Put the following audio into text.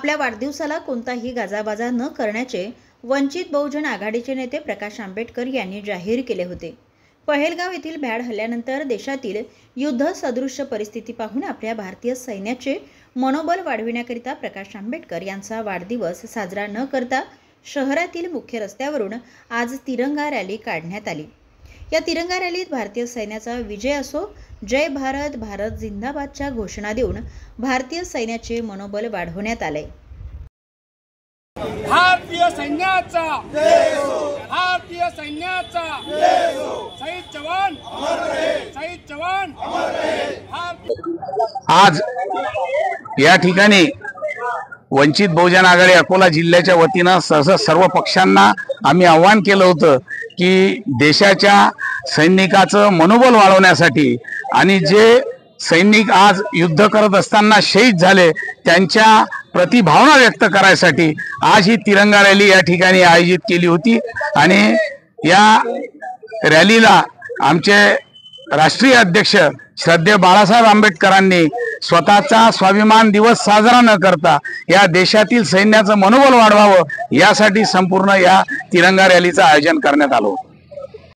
आपल्या वाढदिवसाला कोणताही गाजाबाजा न करण्याचे वंचित बहुजन आघाडीचे नेते प्रकाश आंबेडकर यांनी जाहीर केले होते। पहेलगाव येथील भ्याड हल्ल्यानंतर देशातील युद्ध सदृश्य परिस्थिती पाहून आपल्या भारतीय सैन्याचे मनोबल वाढविण्याकरिता प्रकाश आंबेडकर यांचा वाढदिवस साजरा न करता शहरातील मुख्य रस्त्यावरून आज तिरंगा रॅली काढण्यात आली। या तिरंगा रॅलीत भारतीय सैन्याचा विजय असो, जय भारत, भारत जिंदाबादच्या घोषणा देऊन भारतीय सैन्याचे मनोबल वाढवण्यात आले। भारतीय सैन्याचा जय हो, भारतीय सैन्याचा जय हो, शहीद जवान अमर रहे, शहीद जवान अमर रहे। आज या ठिकाणी वंचित बहुजन आघाडी अकोला जिल्ह्याच्या वतीनं सर्व पक्षांना आम्ही आवाहन केलं होतं की देशाच्या सैनिकाचं मनोबल वाढवण्यासाठी आणि जे सैनिक आज युद्ध करत असताना शहीद झाले त्यांच्या प्रतिभावना व्यक्त करायसाठी आज ही तिरंगा रॅली या ठिकाणी आयोजित केली होती। आणि या रॅलीला आमचे राष्ट्रीय अध्यक्ष श्रद्धेय बाळासाहेब आंबेडकरांनी स्वतःचा स्वाभिमान दिवस साजरा न करता या देशातील सैन्याचं मनोबल वाढवावं यासाठी संपूर्ण या तिरंगा रॅलीचं आयोजन करण्यात आलं होतं।